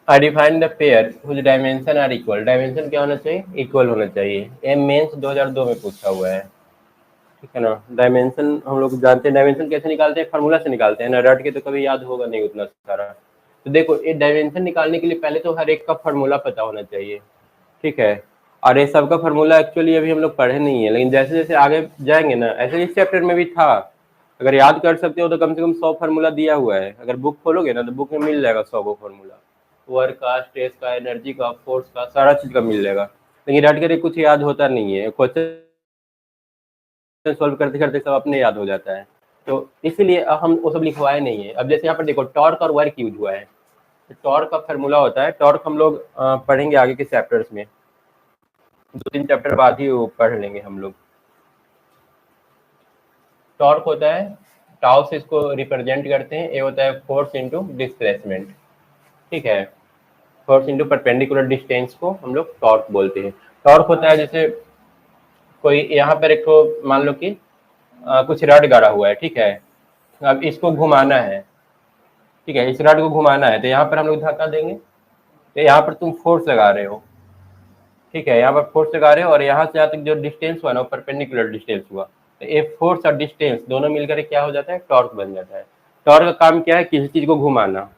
I define the pair whose dimension are equal. Dimension क्या होना चाहिए? इक्वल होना चाहिए। एम मेंस 2002 में पूछा हुआ है, ठीक है ना। डायमेंशन हम लोग जानते हैं, डायमेंशन कैसे निकालते हैं? फार्मूला से निकालते हैं ना, रट के तो कभी याद होगा नहीं उतना सारा। तो देखो, ये डायमेंशन निकालने के लिए पहले तो हर एक का फार्मूला पता होना चाहिए, ठीक है। और ये सबका फार्मूला एक्चुअली अभी हम लोग पढ़े नहीं है, लेकिन जैसे जैसे आगे जाएंगे ना, ऐसे इस चैप्टर में भी था। अगर याद कर सकते हो तो कम से कम 100 फार्मूला दिया हुआ है। अगर बुक खोलोगे ना तो बुक में मिल जाएगा 100 को फार्मूला। वर्क का, स्ट्रेस का, एनर्जी का, फोर्स का, सारा चीज का मिल जाएगा। लेकिन रट कर कुछ याद होता नहीं है, क्वेश्चन सॉल्व करते करते सब अपने याद हो जाता है। तो इसीलिए हम वो सब लिखवाए नहीं है। अब जैसे यहाँ पर देखो, टॉर्क और वर्क यूज हुआ है। तो टॉर्क का फार्मूला होता है, टॉर्क हम लोग पढ़ेंगे आगे के चैप्टर्स में, 2-3 चैप्टर बाद ही वो पढ़ लेंगे हम लोग। टॉर्क होता है, टाउ से इसको रिप्रेजेंट करते हैं, ये होता है फोर्स इनटू डिस्प्लेसमेंट, ठीक है। फोर्स इनटू परपेंडिकुलर डिस्टेंस को हम लोग टॉर्क बोलते हैं। टॉर्क होता है जैसे कोई यहाँ पर एक मान लो कि कुछ रड गाड़ा हुआ है, ठीक है। अब इसको घुमाना है, ठीक है, इस रड को घुमाना है, तो यहाँ पर हम लोग धक्का देंगे, तो यहाँ पर तुम फोर्स लगा रहे हो, ठीक है। यहाँ पर फोर्स लगा रहे हो और यहाँ से यहाँ तक जो डिस्टेंस हुआ ना, वो परपेंडिकुलर डिस्टेंस हुआ। तो ये फोर्स और डिस्टेंस दोनों मिलकर क्या हो जाता है? टॉर्क बन जाता है। टॉर्क का काम क्या है? किसी चीज को घुमाना।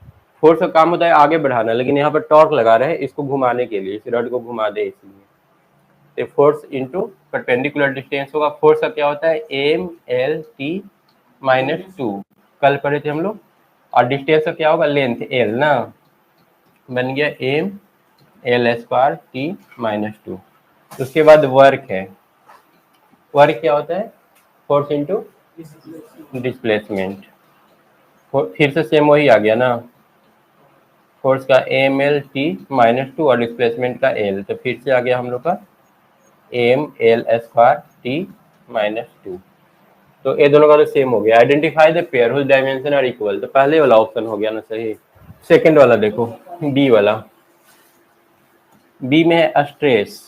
फोर्स का काम होता है आगे बढ़ाना, लेकिन यहाँ पर टॉर्क लगा रहे हैं इसको घुमाने के लिए, इस रड को घुमा दे इसलिए। तो फोर्स इंटू परपेंडिकुलर डिस्टेंस होगा। फोर्स का क्या होता है? एम एल टी -2, कल पढ़े थे हम लोग। और डिस्टेंस का क्या होगा? लेंथ एल ना, बन गया एम एल स्क्वायर टी -2। उसके बाद वर्क है। वर्क क्या होता है? Force into displacement. फिर से सेम वही आ गया ना, फोर्स का एम एल टी -2 और डिस्प्लेसमेंट का एल, तो फिर से आ गया हम लोग का एम एल स्क्वायर टी -2। तो ये दोनों का तो सेम हो गया। Identify the pair whose dimension are equal, तो पहले वाला ऑप्शन हो गया ना सही। सेकंड वाला देखो, बी वाला। बी में है स्ट्रेस,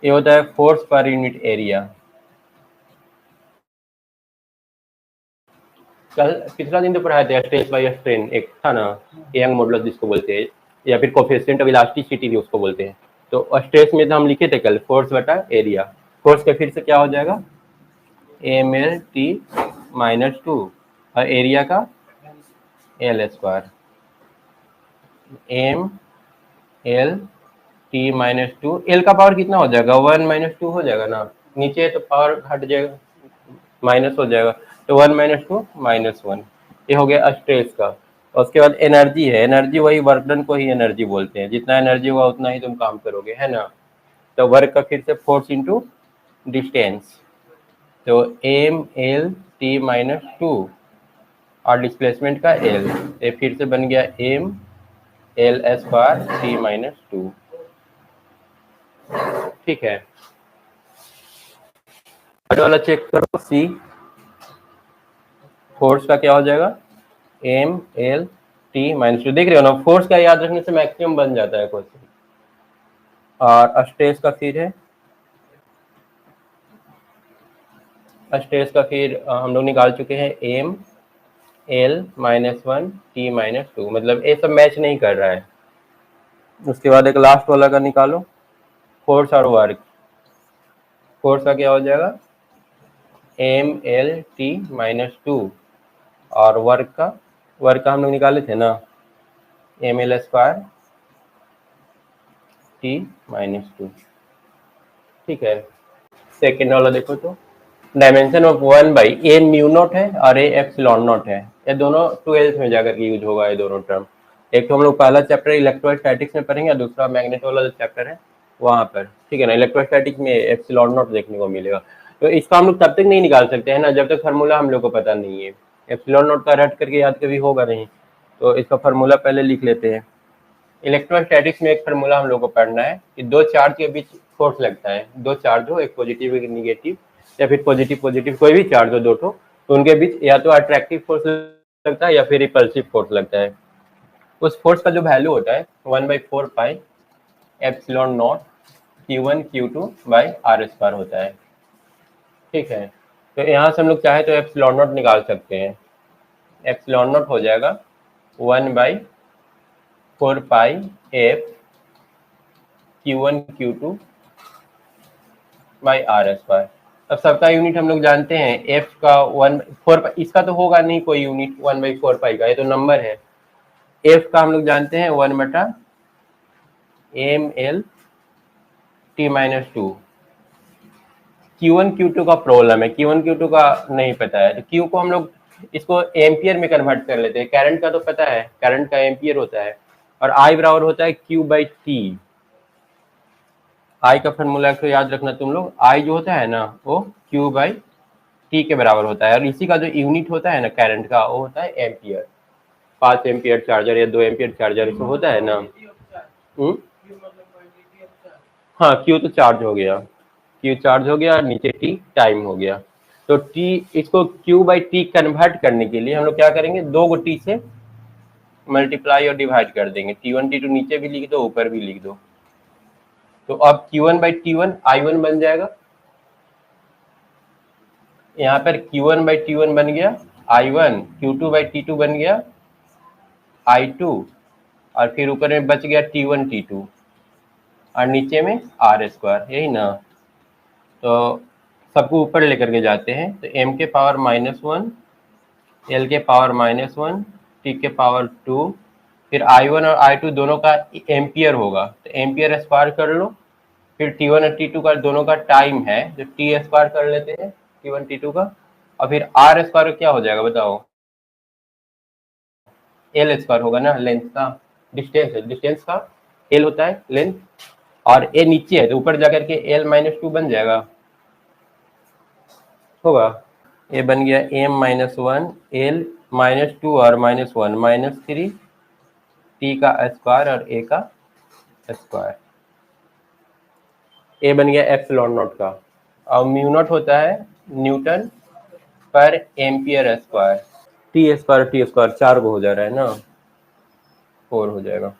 ये होता है फोर्स पर यूनिट एरिया। कल पिछला दिन तो पढ़ाए थे स्ट्रेस बाय स्ट्रेन, एक था ना, यंग मॉडुलस जिसको बोलते हैं, या फिर कोफिशिएंट ऑफ इलास्टिसिटी भी उसको बोलते हैं। तो स्ट्रेस में तो हम लिखे थे कल फोर्स बटा एरिया। फोर्स का फिर से क्या हो जाएगा? एम एल टी -2 और एरिया का L square, M L T -2। L का पावर कितना हो जाएगा? 1 -2 हो जाएगा ना, नीचे तो पावर हट जाएगा, माइनस हो जाएगा। तो 1 -2 -1, ये हो गया स्ट्रेस का। और उसके बाद एनर्जी है। एनर्जी वही वर्क डन को ही एनर्जी बोलते हैं, जितना एनर्जी हुआ उतना ही तुम काम करोगे, है ना। तो वर्क का फिर से फोर्स इंटू डिस्टेंस, तो एम एल टी -2 और डिस्प्लेसमेंट का एल, ये फिर से बन गया एम एल स्क्वायर टी -2, ठीक है। वाला चेक करो, सी फोर्स का क्या हो जाएगा? M L T -2। देख रहे हो ना, फोर्स का याद रखने से मैक्सिमम बन जाता है क्वेश्चन। और स्ट्रेस का फिर है, स्ट्रेस का फिर हम लोग निकाल चुके हैं एम एल -1 टी -2, मतलब ये सब मैच नहीं कर रहा है। उसके बाद एक लास्ट वाला का निकालो, फोर्स और वर्क। फोर्स का क्या हो जाएगा? एम एल टी -2 और वर्क का हम लोग निकाले थे ना, एम एल स्क्वायर टी -2, ठीक है। सेकेंड वाला देखो, तो dimension of 1 A mu naught है और ए एप्सिलॉन नॉट है। ये दोनों 12th में जाकर के यूज होगा, ये दोनों टर्म। एक तो हम लोग पहला चैप्टर इलेक्ट्रोस्टैटिक्स में पढ़ेंगे और दूसरा मैग्नेट वाला जो चैप्टर है वहाँ पर, ठीक है ना। इलेक्ट्रोस्टैटिक्स में एप्सिलॉन नॉट देखने को मिलेगा। तो इसका हम लोग तब तक नहीं निकाल सकते हैं ना जब तक फार्मूला हम लोग को पता नहीं है। एप्सिलॉन नॉट का रट करके याद कभी होगा नहीं, तो इसका फार्मूला पहले लिख लेते हैं। इलेक्ट्रोस्टैटिक्स में एक फार्मूला हम लोग को पढ़ना है कि दो चार्ज के बीच फोर्स लगता है। दो चार्ज हो, एक पॉजिटिव एक निगेटिव, या फिर पॉजिटिव पॉजिटिव कोई भी चार्ज हो दो ठो, तो उनके बीच या तो अट्रैक्टिव फोर्स लगता है या फिर रिपल्सिव फोर्स लगता है। उस फोर्स का जो वैल्यू होता है 1/4 pi epsilon naught Q1 Q2 by r square होता है, ठीक है। तो यहाँ से हम लोग चाहे तो एप्सिलॉन नॉट निकाल सकते हैं। एप्सिलॉन नॉट हो जाएगा 1/4πf Q1 Q2 by r square. अब सबका यूनिट हम लोग जानते हैं, एफ का 1/4, इसका तो होगा नहीं कोई यूनिट 1/4π का, ये तो नंबर है। एफ का हम लोग जानते हैं 1/mL/t-2। Q1 Q2 का प्रॉब्लम है, Q1 Q2 का नहीं पता है, तो Q को हम लोग इसको एम्पियर में कन्वर्ट कर लेते हैं। करंट का तो पता है, करंट का एम्पियर होता है, और I बराबर होता है Q/T। I का फॉर्मूला को याद रखना तुम लोग, I जो होता है ना वो Q/T के बराबर होता है, और इसी का जो यूनिट होता है ना करंट का, वो होता है एम्पियर। 5 एम्पियर चार्जर या 2 एम्पियर चार्जर इसको होता है ना। हाँ, Q तो चार्ज हो गया, Q चार्ज हो गया, नीचे T टाइम हो गया। तो T, इसको Q/T कन्वर्ट करने के लिए हम लोग क्या करेंगे, 2 को T से मल्टीप्लाई और डिवाइड कर देंगे। T1 T2 नीचे भी लिख दो, ऊपर भी लिख दो। तो अब Q1/T1 I1 बन जाएगा, यहाँ पर Q1/T1 बन गया I1, Q2/T2 बन गया I2, और फिर ऊपर में बच गया T1 T2, और नीचे में आर स्क्वायर, यही ना। तो सबको ऊपर लेकर के जाते हैं, तो m के पावर -1, l के पावर -1, t के पावर 2, फिर I1 और I2 दोनों का एम्पियर होगा, तो एम्पियर स्क्वायर कर लो। फिर T1 और T2 का दोनों का टाइम है, जो T स्क्वायर कर लेते हैं T1 T2 का, और फिर R स्क्वायर क्या हो जाएगा बताओ, L स्क्वायर होगा ना, लेंथ का डिस्टेंस है, डिस्टेंस का L होता है लेंथ, और A नीचे है तो ऊपर जाकर के L-2 बन जाएगा, होगा। ये बन गया m-1 L-2 और -1 -3 T का स्क्वायर और A का स्क्वायर। ए बन गया एप्सिलॉन नॉट का, और म्यू नॉट होता है न्यूटन पर एम्पियर स्क्वायर। टी स्क्वायर 4 को हो जा रहा है ना, 4 हो जाएगा,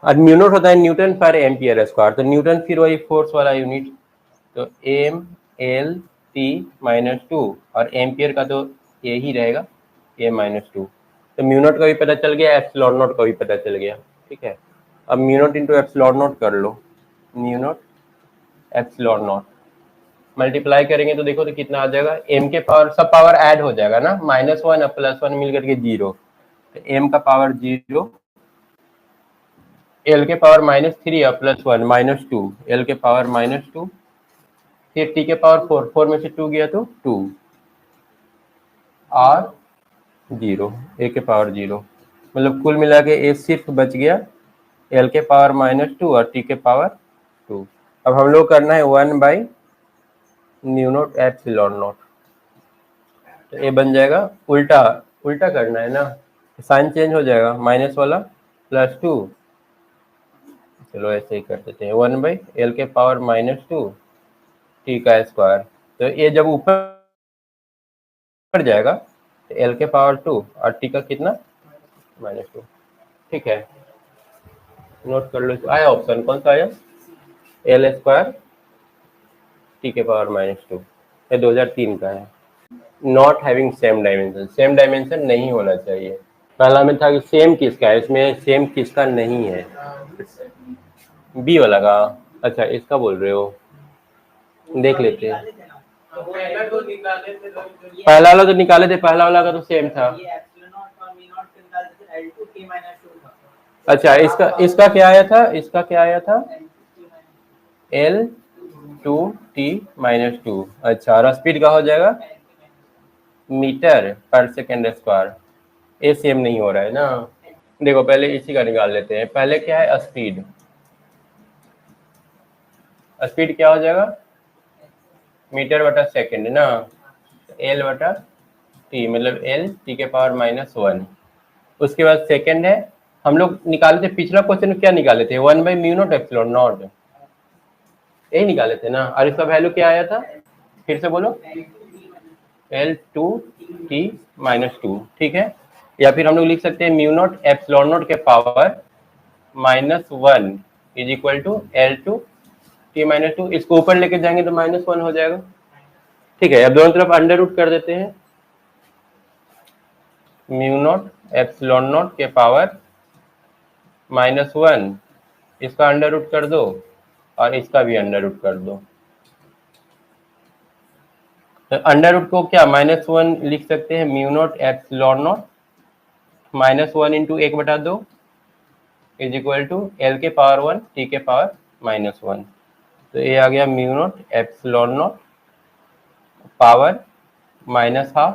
और म्यू नॉट होता है न्यूटन पर एम्पियर स्क्वायर। तो न्यूटन फिर वही फोर्स वाला यूनिट, तो m/L/T-2, और एम्पियर का तो यही रहेगा a-2। तो म्यू नॉट का भी पता चल गया, एप्सिलॉन नॉट का भी पता चल गया, ठीक है। अब mu naught into epsilon naught कर लो, mu naught epsilon naught multiply करेंगे तो देखो तो कितना आ जाएगा, m के पावर, सब पावर ऐड हो जाएगा ना, -1 और +1 मिल करके 0, तो m का पावर 0, l के पावर -3 और +1 -2, l के पावर -2, फिर t के पावर 4, 4 में से 2 गया तो 2, और 0, a के पावर 0, मतलब कुल मिला के a सिर्फ बच गया l के पावर -2 और t के पावर 2। अब हम लोग करना है 1/μ0 एप्सिलॉन नॉट, तो ये बन जाएगा, उल्टा उल्टा करना है ना, साइन चेंज हो जाएगा, माइनस वाला +2, चलो ऐसे ही कर देते हैं, 1/L के पावर -2 T का स्क्वायर। तो ये जब ऊपर जाएगा तो L के पावर 2 और T का कितना -2, ठीक है, नोट कर लो। आया ऑप्शन कौन सा आया, L स्क्वायर T के पावर -2, ये 2003 का है। Not having same dimension, same dimension नहीं होना चाहिए। पहला में था कि सेम किसका है, इसमें सेम किसका नहीं है, बी वाला का। अच्छा इसका बोल रहे हो, देख लेते हैं। पहला वाला तो निकाले थे, पहला वाला का तो सेम था। अच्छा इसका क्या आया था, इसका क्या आया था, L2T-2। अच्छा, और स्पीड का हो जाएगा मीटर पर सेकेंड स्क्वायर, ये सेम नहीं हो रहा है ना। देखो पहले इसी का निकाल लेते हैं, पहले क्या है स्पीड, स्पीड क्या हो जाएगा मीटर बटा सेकेंड ना, L/T, मतलब L T के पावर -1। उसके बाद सेकेंड है, हम लोग निकाले थे पिछला क्वेश्चन में, क्या निकाले थे, 1/μ0 एप्सिलॉन नॉट, यही निकाले थे ना। और इसका वैल्यू क्या आया था, फिर से बोलो, L2T-2, ठीक है। या फिर हम लोग लिख सकते हैं μ0 एप्सिलॉन नॉट के power -1 is equal to L2T-2, इसको ऊपर लेके जाएंगे तो -1 हो जाएगा, ठीक है। अब दोनों तरफ अंडर रूट कर देते हैं, μ0 एप्सिलॉन नॉट के पावर -1, इसका अंडर रूट कर दो और इसका भी अंडर रूट कर दो। तो अंडर रूट को क्या -1 लिख सकते हैं, mu naught epsilon naught -1 into 1/2 is equal to L के पावर 1 टी के पावर -1। तो ये आ गया mu naught epsilon naught power -12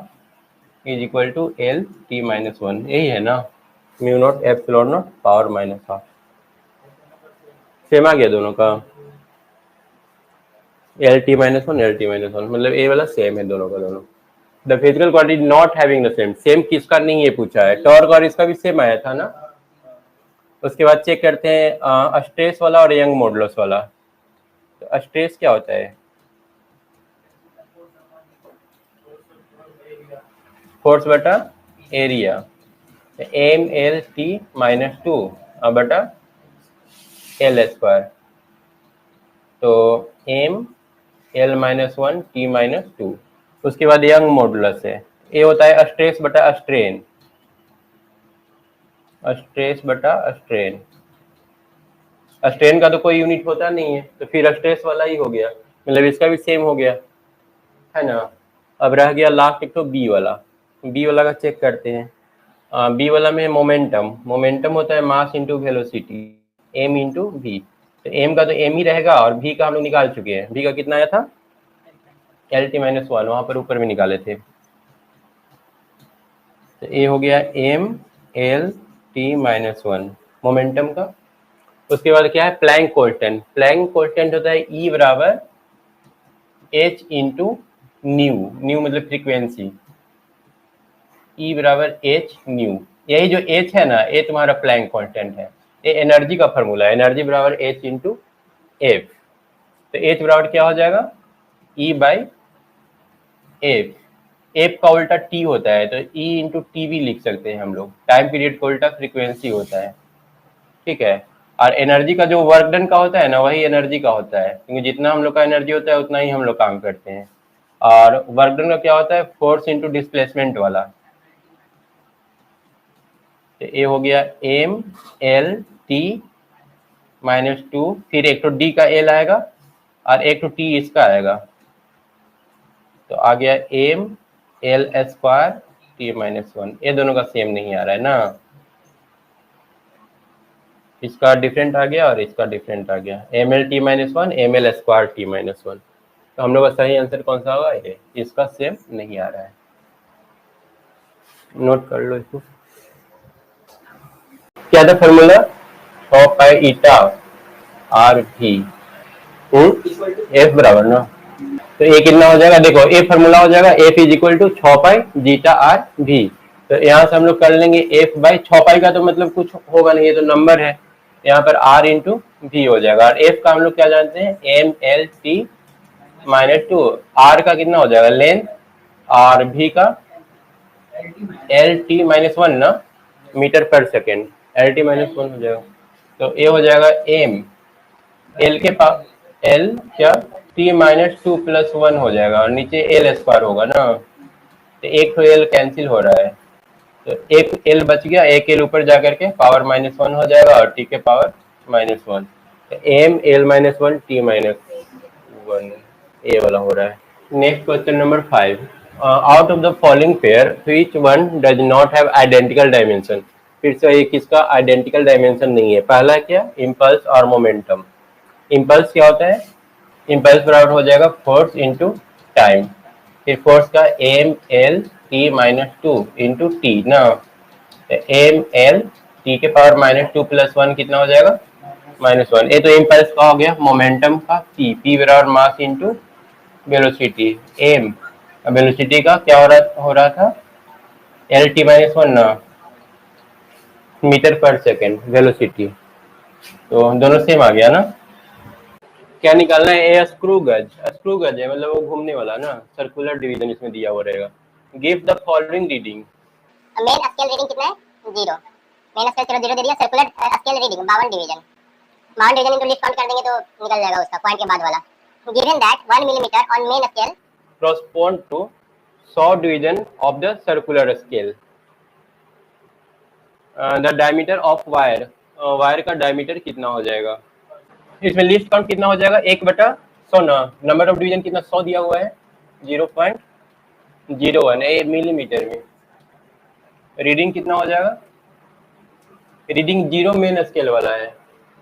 is equal to L T -1। यही है ना, mu naught epsilon naught power -12। Same आ गया दोनों का, एल टी -1 एल टी -1, मतलब ए वाला सेम है दोनों का दोनों। The physical quantity not having the same, same किसका नहीं ये पूछा है, टॉर्क और इसका भी सेम आया था ना। उसके बाद चेक करते हैं स्ट्रेस वाला और यंग मॉडुलस वाला। तो स्ट्रेस क्या होता है, फोर्स बटा एरिया, एम एल टी -2 बटा एल स्क्वायर। तो एम एल -1 टी -2। उसके बाद यंग मॉडुलस है, ये होता है स्ट्रेस बटा स्ट्रेन, स्ट्रेस बटा स्ट्रेन। स्ट्रेन का तो कोई यूनिट होता नहीं है, तो फिर स्ट्रेस वाला ही हो गया, मतलब इसका भी सेम हो गया, है ना। अब रह गया लास्ट एक तो बी वाला, बी वाला का चेक करते हैं। बी वाला में मोमेंटम, मोमेंटम होता है mass into velocity, m into v. तो एम का तो एम ही रहेगा और वी का हम लोग निकाल चुके हैं, वी का कितना आया था एल टी -1, वहां पर ऊपर में निकाले थे। तो ये हो गया एम एल टी -1 मोमेंटम का। उसके बाद क्या है प्लैंक कांस्टेंट, प्लैंक कांस्टेंट होता है ई बराबर एच इंटू न्यू, न्यू मतलब फ्रीक्वेंसी, ई बराबर एच न्यू। यही जो एच है ना, ये तुम्हारा प्लैंक कांस्टेंट है, ये एनर्जी का फॉर्मूला है, एनर्जी बराबर एच इंटू एफ। तो एच बराबर क्या हो जाएगा ई बाई एफ, एफ का उल्टा टी होता है, तो ई इंटू टी भी लिख सकते हैं हम लोग, टाइम पीरियड का उल्टा फ्रीक्वेंसी होता है, ठीक है। और एनर्जी का जो वर्क डन का होता है ना, वही एनर्जी का होता है, क्योंकि जितना हम लोग का एनर्जी होता है उतना ही हम लोग काम करते हैं। और वर्क डन का क्या होता है, फोर्स इंटू डिस्प्लेसमेंट वाला। तो ये हो गया एम एल टी -2, फिर एक तो डी का एल आएगा और एक तो टी इसका आएगा, तो आ गया एम एल स्क्वायर टी -1। ये दोनों का सेम नहीं आ रहा है ना, इसका डिफरेंट आ गया और इसका डिफरेंट आ गया, M L T -1 M L square T -1। तो हम लोग का सही आंसर कौन सा होगा, ये इसका सेम नहीं आ रहा है, नोट कर लो इसको। क्या था फॉर्मूला, 6 पाई ईटा आर भी एफ बराबर ना। तो ये कितना हो जाएगा, देखो ए फॉर्मूला हो जाएगा F is equal to 6 pi zeta r भी। तो यहाँ से हम लोग कर लेंगे एफ बाई 6 पाई का तो मतलब कुछ होगा नहीं, ये तो नंबर है, यहाँ पर आर इंटू भी हो जाएगा। और एफ का हम लोग क्या जानते हैं एम एल टी -2, आर का कितना हो जाएगा लेंथ, और भी का एल टी -1 ना, मीटर पर सेकेंड, एल टी -1 हो जाएगा। तो ये हो जाएगा एम एल के पास एल क्या टी -2 + 1 हो जाएगा, और नीचे एल स्क्वायर होगा ना, तो एक तो एल कैंसिल हो रहा है, तो एक एल बच गया, एक एल ऊपर जाकर के पावर -1 हो जाएगा और टी के पावर -1, तो एम एल -1 टी -1 ए वाला हो रहा है। Next question number 5, out of the following pair which one does not have identical dimension. फिर से ये किसका आइडेंटिकल डायमेंशन नहीं है, पहला क्या इम्पल्स और मोमेंटम। इम्पल्स क्या होता है, इम्पल्स बराबर हो जाएगा फोर्स इंटू टाइम, फिर फोर्स का M L T -2 into T ना, एम एल टी के पावर -2 + 1 कितना हो जाएगा -1। ये तो इम्पल्स का हो गया। मोमेंटम का पी, पी बराबर mass into velocity, m velocity का क्या हो रहा था एल टी -1 ना, मीटर पर सेकेंड वेलोसिटी, तो दोनों सेम आ गया ना। क्या निकालना है, ए स्क्रू गज, स्क्रू गज है मतलब वो घूमने वाला ना, सर्कुलर डिवीजन इसमें दिया हुआ रहेगा। Give the following reading, main scale reading कितना है 0, मेन स्केल 0 0 दे दिया, circular scale reading 52 division, 52 division into least count कर देंगे तो निकल जाएगा उसका पॉइंट के बाद वाला। Given that 1 millimetre on main scale correspond to 100 division of the circular scale. The diameter of wire, wire का डायमीटर कितना हो जाएगा। इसमें लीस्ट काउंट कितना हो जाएगा, 1/100 ना, नंबर ऑफ डिवीजन कितना 100 दिया हुआ है 0.01 मिलीमीटर में। रीडिंग कितना हो जाएगा, रीडिंग 0 मेन स्केल वाला है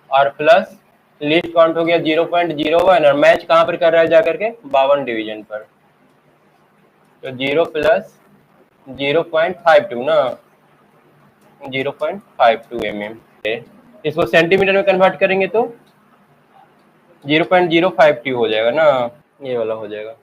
और प्लस लीस्ट काउंट हो गया 0.01 और मैच कहाँ पर कर रहा है जाकर के 52 डिवीजन पर, तो 0 + 0.52 ना 0.52 mm। इसको सेंटीमीटर में कन्वर्ट करेंगे तो 0.052 हो जाएगा ना, ये वाला हो जाएगा।